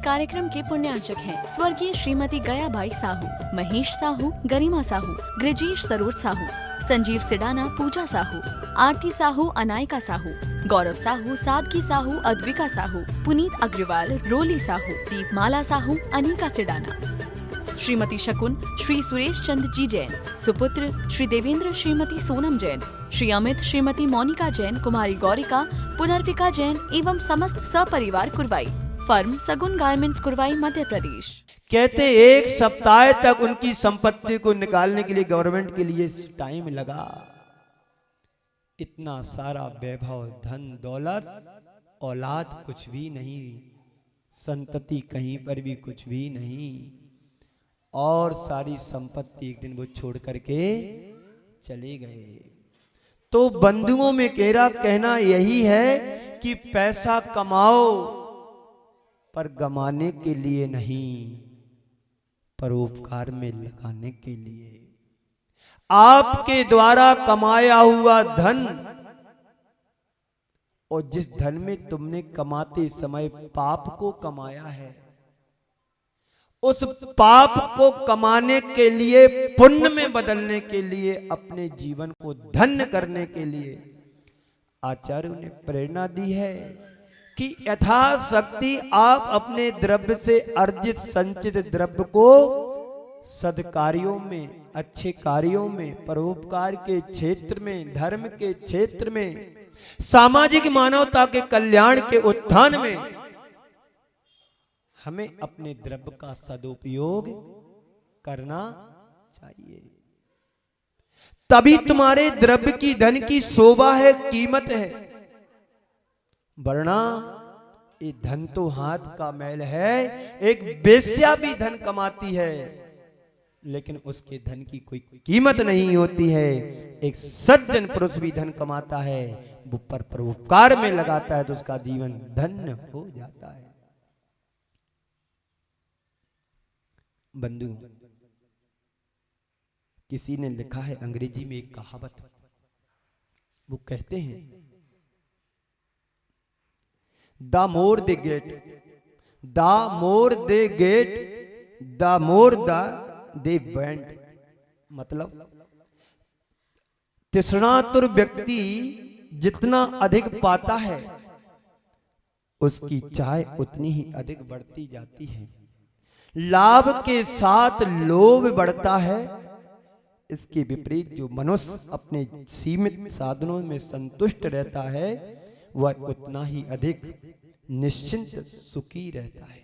कार्यक्रम के पुण्यार्चक हैं स्वर्गीय श्रीमती गयाबाई साहू, महेश साहू, गरिमा साहू, ग्रजेश सरोज साहू, संजीव सिडाना, पूजा साहू, आरती साहू, अनायका साहू, गौरव साहू, सादगी साहू, अद्विका साहू, पुनीत अग्रवाल, रोली साहू, दीपमाला साहू, अनिका सिडाना, श्रीमती शकुन, श्री सुरेश चंद जी जैन, सुपुत्र श्री देवेंद्र, श्रीमती सोनम जैन, श्री अमित, श्रीमती मोनिका जैन, कुमारी गौरिका, पुनर्विका जैन एवं समस्त सपरिवार कुरवाई। फर्म सगुन गारमेंट्स, कुरवाई, मध्य प्रदेश। कहते एक सप्ताह तक उनकी संपत्ति को निकालने के लिए गवर्नमेंट के लिए टाइम लगा। इतना सारा वैभव, धन दौलत, औलाद कुछ भी नहीं, संतति कहीं पर भी कुछ भी नहीं, और सारी संपत्ति एक दिन वो छोड़ करके चले गए। तो बंधुओं में कहना यही है कि पैसा कमाओ पर गमाने के लिए नहीं, परोपकार में लगाने के लिए। आपके द्वारा कमाया हुआ धन, और जिस धन में तुमने कमाते समय पाप को कमाया है, उस पाप को कमाने के लिए, पुण्य में बदलने के लिए, अपने जीवन को धन्य करने के लिए आचार्यों ने प्रेरणा दी है कि यथाशक्ति आप अपने द्रव्य से अर्जित संचित द्रव्य को सद्कार्यों में, अच्छे कार्यों में, परोपकार के क्षेत्र में, धर्म के क्षेत्र में, सामाजिक मानवता के कल्याण के उत्थान में हमें अपने द्रव्य का सदुपयोग करना चाहिए। तभी तुम्हारे द्रव्य की, धन की शोभा है, कीमत है। वरना ये धन तो हाथ का मैल है। एक वेश्या भी धन कमाती है लेकिन उसके धन की कोई कीमत नहीं होती है। एक सज्जन पुरुष भी धन कमाता है, वो पर परोपकार में लगाता है तो उसका जीवन धन्य हो जाता है। बंधु, किसी ने लिखा है अंग्रेजी में एक कहावत, वो कहते हैं the more they get, the more they get, the more they went. मतलब तृष्णातुर व्यक्ति जितना अधिक पाता है उसकी चाह उतनी ही अधिक बढ़ती जाती है। लाभ के साथ लोभ बढ़ता है। इसके विपरीत जो मनुष्य अपने सीमित साधनों में संतुष्ट रहता है वह उतना ही अधिक निश्चिंत सुखी रहता है।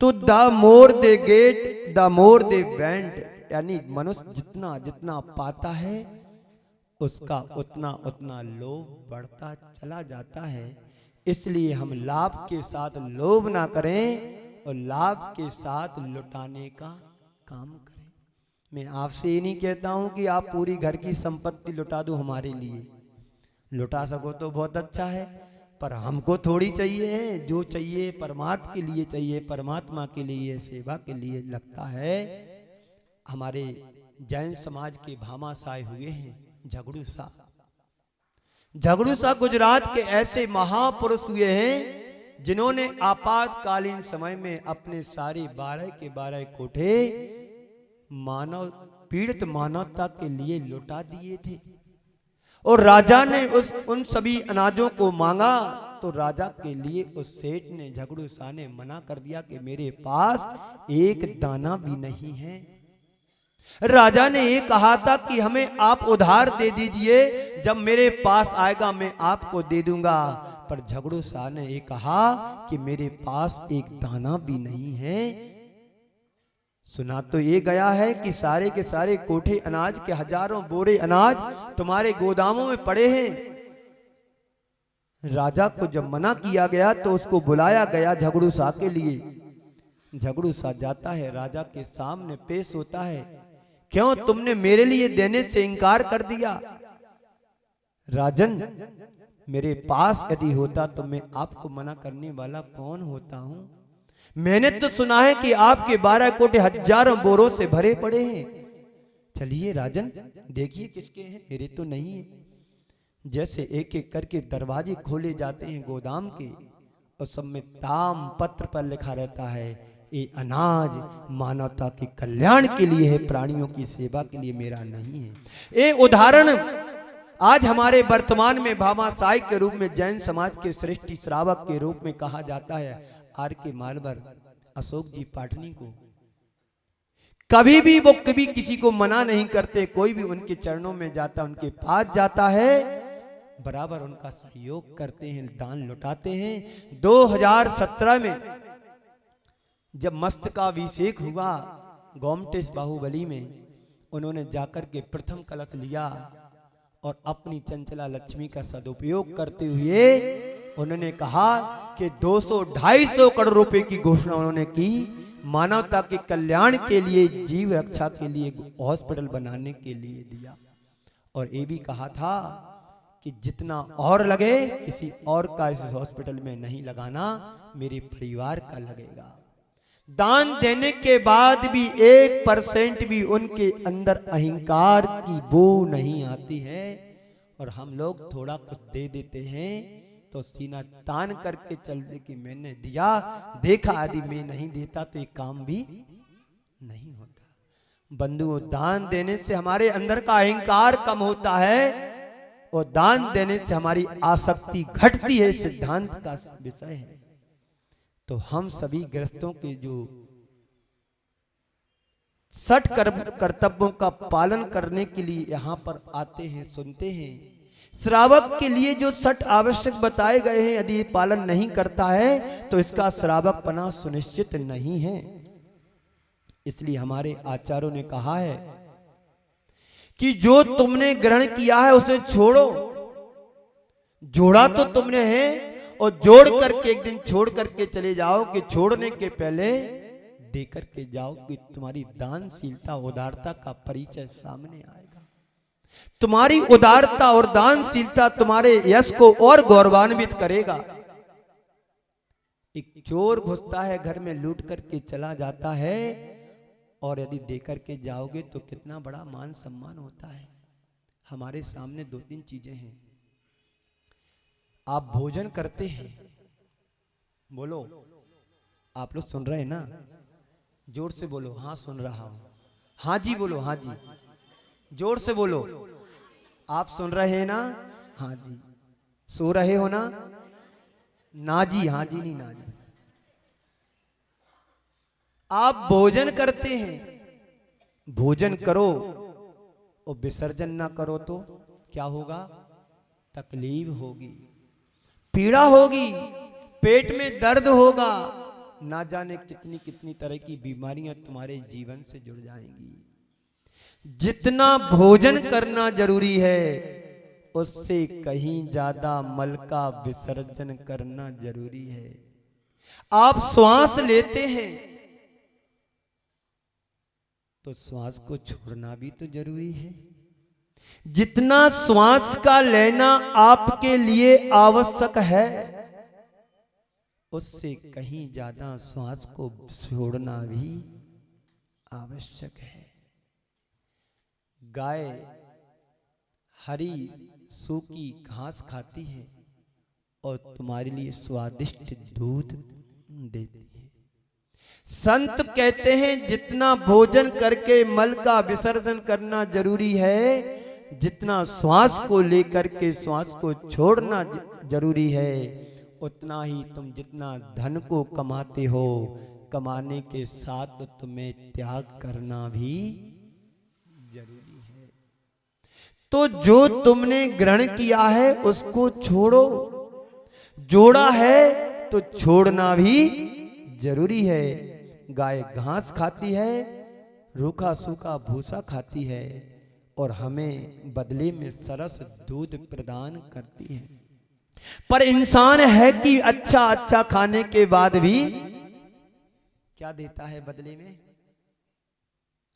तो the more they get, the more they went, यानी मनुष्य जितना जितना पाता है उसका उतना उतना लोभ बढ़ता चला जाता है। इसलिए हम लाभ के साथ लोभ ना करें और लाभ के साथ लुटाने का काम करें। मैं आपसे ये नहीं कहता हूं कि आप पूरी घर की संपत्ति लुटा दो हमारे लिए, लुटा सको तो बहुत अच्छा है, पर हमको थोड़ी चाहिए। जो चाहिए परमात्मा के लिए चाहिए, परमात्मा के लिए, सेवा के लिए लगता है। हमारे जैन समाज के भामाशाह हुए हैं झगड़ू शाह। झगड़ू शाह गुजरात के ऐसे महापुरुष हुए हैं जिन्होंने आपातकालीन समय में अपने सारे 12 के 12 कोठे मानव पीड़ित मानवता के लिए लुटा दिए थे। और राजा ने उन सभी अनाजों को मांगा तो राजा के लिए उस सेठ ने, झगड़ू शाह ने मना कर दिया कि मेरे पास एक दाना भी नहीं है। राजा ने ये कहा था कि हमें आप उधार दे दीजिए, जब मेरे पास आएगा मैं आपको दे दूंगा। पर झगड़ू शाह ने ये कहा कि मेरे पास एक दाना भी नहीं है। सुना तो ये गया है कि सारे के सारे कोठे अनाज के, हजारों बोरे अनाज तुम्हारे गोदामों में पड़े हैं। राजा को जब मना किया गया तो उसको बुलाया गया झगड़ू शाह के लिए। झगड़ू शाह जाता है, राजा के सामने पेश होता है। क्यों तुमने मेरे लिए देने से इनकार कर दिया? राजन, मेरे पास यदि होता तो मैं आपको मना करने वाला कौन होता हूं। मैंने तो सुना है कि आपके 12 कोठे हजारों बोरों से भरे पड़े हैं। चलिए राजन, देखिए किसके हैं, मेरे तो नहीं है। जैसे एक एक करके दरवाजे खोले जाते हैं गोदाम के उस सब में ताम पत्र पर लिखा रहता है, ये अनाज मानवता के कल्याण के लिए है, प्राणियों की सेवा के लिए मेरा नहीं है। ये उदाहरण आज हमारे वर्तमान में भामाशाही के रूप में जैन समाज के श्रेष्ठ श्रावक के रूप में कहा जाता है R.K. मालवर, अशोक जी पाटनी को। कभी भी वो कभी किसी को मना नहीं करते, कोई भी उनके चरणों में जाता, उनके पास जाता है, बराबर उनका सहयोग करते हैं, दान लुटाते हैं। 2017 में जब मस्तकाभिषेक हुआ गोमटेश बाहुबली में, उन्होंने जाकर के प्रथम कलश लिया और अपनी चंचला लक्ष्मी का सदुपयोग करते हुए उन्होंने कहा कि 200-250 करोड़ रुपए की घोषणा उन्होंने की, मानवता के कल्याण के लिए, जीव रक्षा के लिए, हॉस्पिटल बनाने के लिए दिया। और ये भी कहा था कि जितना और लगे किसी और का इस हॉस्पिटल में नहीं लगाना, मेरे परिवार का लगेगा। दान देने के बाद भी 1% भी उनके अंदर अहंकार की बू नहीं आती है। और हम लोग थोड़ा कुछ दे देते हैं तो सीना तान करके चल दे कि मैंने दिया, देखा, यदि मैं नहीं देता तो ये काम भी नहीं होता। बंधुओं, दान देने से हमारे अंदर का अहंकार कम होता है और दान देने से हमारी आसक्ति घटती है, सिद्धांत का विषय है। तो हम सभी गृहस्थों के जो 60 कर्तव्यों का पालन करने के लिए यहाँ पर आते हैं, सुनते हैं, श्रावक के लिए जो 60 आवश्यक बताए गए हैं, यदि पालन नहीं करता है तो इसका श्रावकपना सुनिश्चित नहीं है। इसलिए हमारे आचार्यों ने कहा है कि जो तुमने ग्रहण किया है उसे छोड़ो। जोड़ा तो तुमने है और जोड़ करके एक दिन छोड़ करके चले जाओ, कि छोड़ने के पहले दे करके जाओ, कि तुम्हारी दानशीलता, उदारता का परिचय सामने आएगा। तुम्हारी उदारता और दानशीलता तुम्हारे यश को और गौरवान्वित करेगा। एक चोर घुसता है घर में, लूट करके चला जाता है, और यदि दे करके जाओगे तो कितना बड़ा मान सम्मान होता है। हमारे सामने 2-3 चीजें हैं। आप भोजन करते हैं, बोलो, आप लोग सुन रहे हैं ना? जोर से बोलो। हाँ सुन रहा हूं। हाँ जी बोलो। हाँ जी, जोर से बोलो। आप सुन रहे हैं ना? हाँ जी। सो रहे हो ना? ना जी, हाँ जी नहीं, ना जी। आप भोजन करते हैं, भोजन करो और विसर्जन ना करो तो क्या होगा? तकलीफ होगी, पीड़ा होगी, पेट में दर्द होगा, ना जाने कितनी कितनी तरह की बीमारियां तुम्हारे जीवन से जुड़ जाएंगी। जितना भोजन करना जरूरी है उससे कहीं ज्यादा मल का विसर्जन करना जरूरी है। आप श्वास लेते हैं तो श्वास को छोड़ना भी तो जरूरी है। जितना श्वास का लेना आपके लिए आवश्यक है उससे कहीं ज्यादा श्वास को छोड़ना भी आवश्यक है। गाय हरी सूखी घास खाती है और तुम्हारे लिए स्वादिष्ट दूध देती है। संत कहते हैं जितना भोजन करके मल का विसर्जन करना जरूरी है, जितना श्वास को लेकर के श्वास को छोड़ना जरूरी है, उतना ही तुम जितना धन को कमाते हो, कमाने के साथ तुम्हें त्याग करना भी जरूरी है। तो जो तुमने ग्रहण किया है उसको छोड़ो। जोड़ा है तो छोड़ना भी जरूरी है। गाय घास खाती है, रूखा सूखा भूसा खाती है और हमें बदले में सरस दूध प्रदान करती है। पर इंसान है कि अच्छा अच्छा खाने के बाद भी क्या देता है बदले में?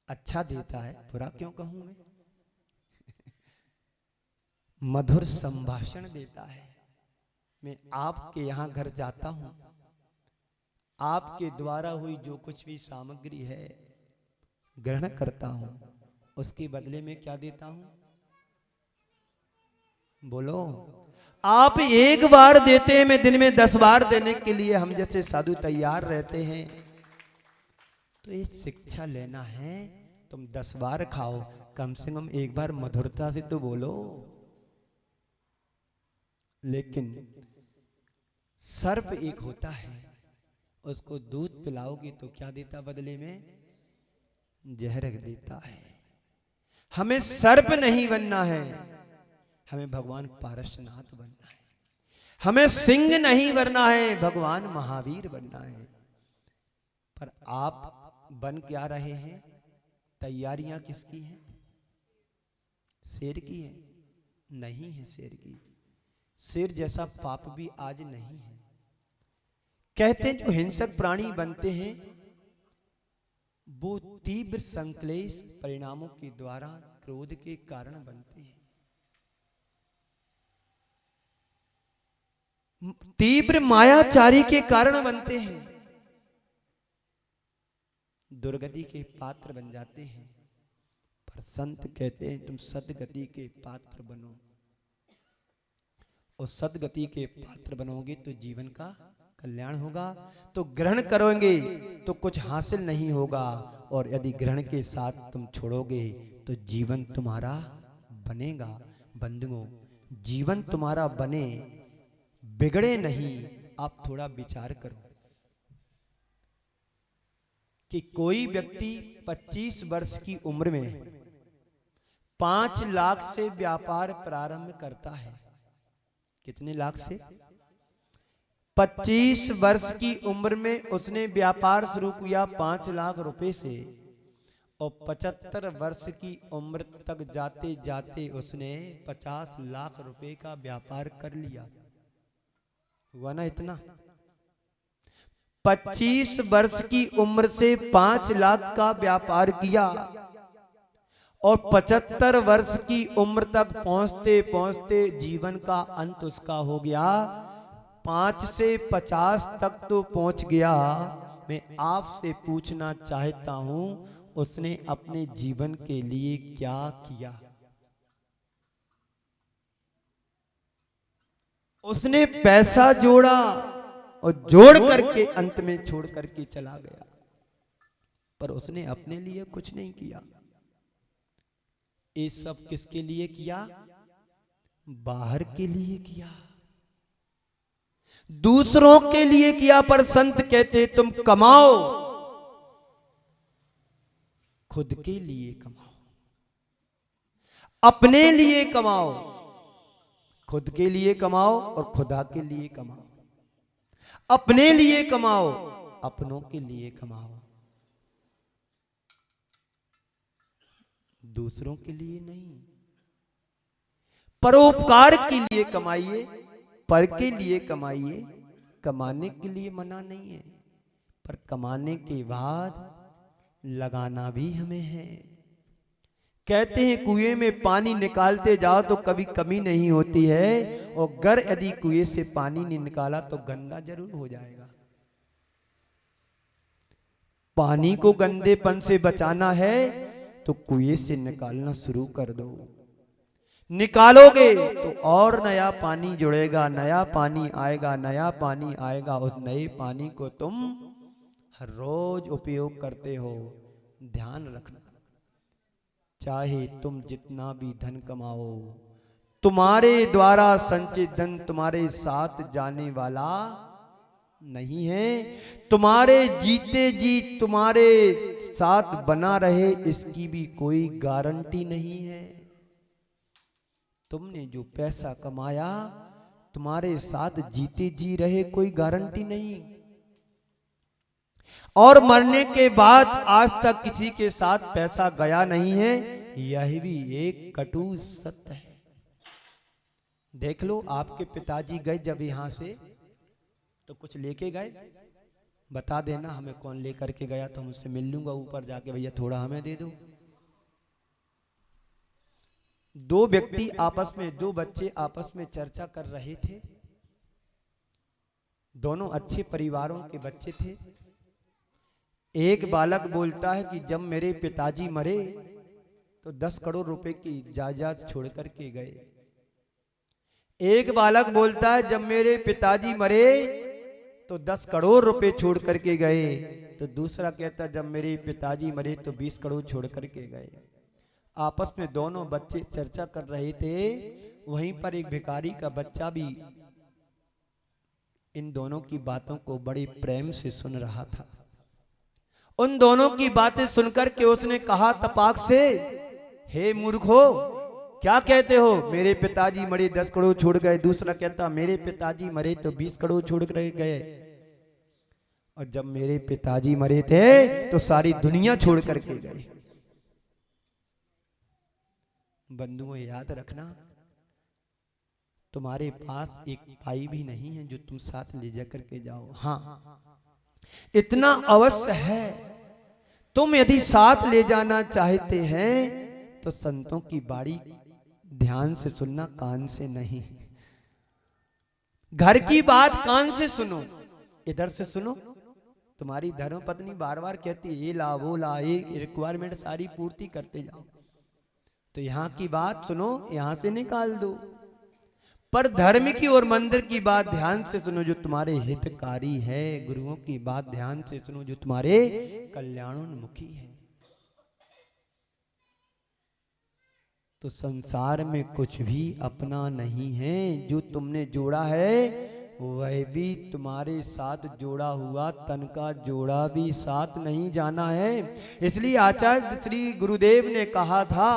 अच्छा देता है। बुरा क्यों कहूं मैं? मधुर संभाषण देता है। मैं आपके यहां घर जाता हूं, आपके द्वारा हुई जो कुछ भी सामग्री है ग्रहण करता हूं, उसके बदले में क्या देता हूं? बोलो। आप एक बार देते हैं, मैं दिन में 10 बार देने के लिए हम जैसे साधु तैयार रहते हैं। तो ये शिक्षा लेना है, तुम 10 बार खाओ, कम से कम एक बार मधुरता से तो बोलो। लेकिन सर्प एक होता है, उसको दूध पिलाओगे तो क्या देता बदले में? जहर देता है। हमें सर्प नहीं बनना है, हमें भगवान पारसनाथ बनना है। हमें सिंह नहीं बनना है, भगवान महावीर बनना है। पर आप बन क्या रहे हैं? तैयारियां किसकी हैं? शेर की है? नहीं है शेर की। शेर जैसा पाप भी आज नहीं है। कहते हैं जो हिंसक प्राणी बनते हैं वो तीव्र संक्लेश परिणामों के द्वारा क्रोध के कारण बनते हैं। तीव्र मायाचारी के कारण बनते हैं, दुर्गति के पात्र बन जाते हैं। पर संत कहते हैं तुम सदगति के पात्र बनो, और सदगति के पात्र बनोगे तो जीवन का कल्याण होगा। तो ग्रहण करोगे तो कुछ हासिल नहीं होगा, और यदि ग्रहण के साथ तुम छोड़ोगे तो जीवन तुम्हारा बनेगा। बंधुओं, जीवन तुम्हारा बने, बिगड़े नहीं। आप थोड़ा विचार करो कि कोई व्यक्ति 25 वर्ष की उम्र में 5 लाख से व्यापार प्रारंभ करता है। कितने लाख से? 25 वर्ष की उम्र में उसने व्यापार शुरू किया 5 लाख रुपए से, और 75 वर्ष की उम्र तक जाते जाते उसने 50 लाख रुपए का व्यापार कर लिया। हुआ ना इतना? 25 वर्ष की उम्र से 5 लाख का व्यापार किया, और 75 वर्ष की उम्र तक पहुंचते पहुंचते जीवन का अंत उसका हो गया। 5 से 50 तक तो पहुंच गया। मैं आपसे पूछना चाहता हूं, उसने अपने जीवन के लिए क्या किया? उसने पैसा जोड़ा, और जोड़ करके अंत में छोड़ करके चला गया, पर उसने अपने लिए कुछ नहीं किया। ये सब किसके लिए किया? बाहर के लिए किया, दूसरों के लिए किया। पर संत कहते तुम कमाओ, खुद के लिए कमाओ, अपने लिए कमाओ। खुद के लिए कमाओ और खुदा के लिए कमाओ। अपने लिए कमाओ, अपनों के लिए कमाओ, दूसरों के लिए नहीं। परोपकार के लिए कमाइए, पर के लिए कमाइए। कमाने के लिए मना नहीं है, पर कमाने के बाद लगाना भी हमें है। कहते हैं कुएं में पानी निकालते जाओ तो कभी कमी नहीं होती है, और अगर यदि कुएं से पानी नहीं निकाला तो गंदा जरूर हो जाएगा। पानी को गंदेपन से बचाना है तो कुएं से निकालना शुरू कर दो। निकालोगे तो और नया पानी जुड़ेगा, नया पानी आएगा, नया पानी आएगा। उस नए पानी को तुम हर रोज उपयोग करते हो। ध्यान रखना, चाहे तुम जितना भी धन कमाओ, तुम्हारे द्वारा संचित धन तुम्हारे साथ जाने वाला नहीं है। तुम्हारे जीते जी तुम्हारे साथ बना रहे इसकी भी कोई गारंटी नहीं है। तुमने जो पैसा कमाया तुम्हारे साथ जीते जी रहे, कोई गारंटी नहीं। और मरने के बाद आज तक किसी के साथ पैसा गया नहीं है, यह भी एक कटु सत्य है। देख लो, आपके पिताजी गए जब यहां से तो कुछ लेके गए? बता देना हमें कौन लेकर के गया, तो हम उससे मिल लूंगा ऊपर जाके, भैया थोड़ा हमें दे दो। दो व्यक्ति आपस में, दो बच्चे आपस में चर्चा कर रहे थे। दोनों अच्छे परिवारों के बच्चे थे। एक बालक बोलता है कि जब मेरे पिताजी मरे तो 10 करोड़ रुपए की जायदाद छोड़ करके गए। एक बालक बोलता है जब मेरे पिताजी मरे तो 10 करोड़ रुपए छोड़ करके गए, तो दूसरा कहता है जब मेरे पिताजी मरे तो 20 करोड़ छोड़ करके गए। आपस में दोनों बच्चे चर्चा कर रहे थे। वहीं पर एक भिखारी का बच्चा भी इन दोनों की बातों को बड़े प्रेम से सुन रहा था। उन दोनों की बातें सुनकर के उसने कहा तपाक से, हे मूर्खो, क्या कहते हो? मेरे पिताजी मरे 10 करोड़ छोड़ गए। दूसरा कहता मेरे पिताजी मरे तो 20 करोड़ छोड़ कर गए, और जब मेरे पिताजी मरे थे तो सारी दुनिया छोड़ करके गए। बंधुओं, याद रखना, तुम्हारे पास एक पाई भी नहीं है जो तुम साथ ले जा करके जाओ। हाँ, इतना अवश्य है, तुम यदि साथ ले जाना चाहते हैं तो संतों की बाणी ध्यान से सुनना, कान से नहीं। घर की बात कान से सुनो, इधर से सुनो। तुम्हारी धर्म पत्नी बार बार कहती है ये ला वो ला, ये रिक्वायरमेंट सारी पूर्ति करते जाओ, तो यहां की बात सुनो, यहां से निकाल दो। पर धर्म की और मंदिर की बात ध्यान से सुनो जो तुम्हारे हितकारी है। गुरुओं की बात ध्यान से सुनो जो तुम्हारे कल्याणोन्मुखी है। तो संसार में कुछ भी अपना नहीं है। जो तुमने जोड़ा है वह भी तुम्हारे साथ जोड़ा हुआ तन का जोड़ा भी साथ नहीं जाना है। इसलिए आचार्य श्री गुरुदेव ने कहा था,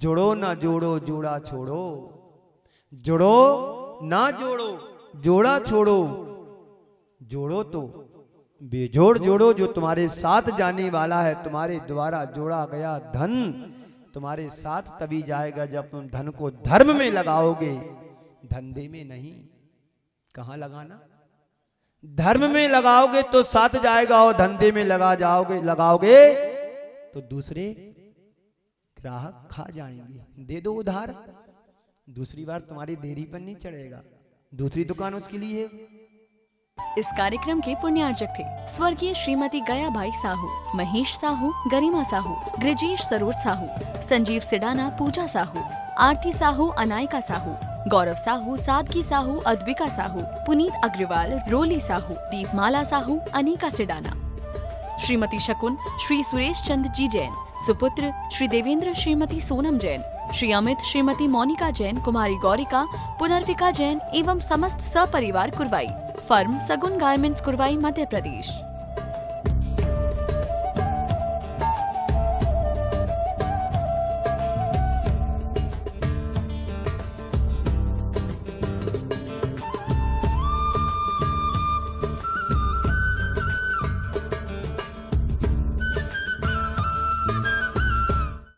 जोड़ो ना जोड़ो जोड़ा छोड़ो, जोड़ो ना जोड़ो जोड़ा छोड़ो, जोड़ो तो बेजोड़ जोड़ो। जो तुम्हारे साथ जाने वाला है, तुम्हारे द्वारा जोड़ा गया धन तुम्हारे साथ तभी जाएगा जब तुम धन को धर्म में लगाओगे, धंधे में नहीं। कहां लगाना? धर्म में लगाओगे तो साथ जाएगा, और धंधे में लगाओगे तो दूसरे ग्राहक खा जाएंगे। दे दो उधार, दूसरी बार तुम्हारी देरी पर नहीं चढ़ेगा, दूसरी दुकान उसके लिए है। इस कार्यक्रम के पुण्यार्जक थे स्वर्गीय श्रीमती गयाबाई साहू, महेश साहू, गरिमा साहू, गृजेश सरोज साहू, संजीव सिडाना, पूजा साहू, आरती साहू, अनायका साहू, गौरव साहू, सादगी साहू, अद्विका साहू, पुनीत अग्रवाल, रोली साहू, दीपमाला साहू, अनिका सिडाना। श्रीमती शकुन श्री सुरेश चंद जी जैन, सुपुत्र श्री देवेंद्र श्रीमती सोनम जैन, श्री अमित श्रीमती मोनिका जैन, कुमारी गौरिका, पुनर्विका जैन एवं समस्त सपरिवार कुरवाई। फर्म सगुन गारमेंट्स कुरवाई, मध्य प्रदेश।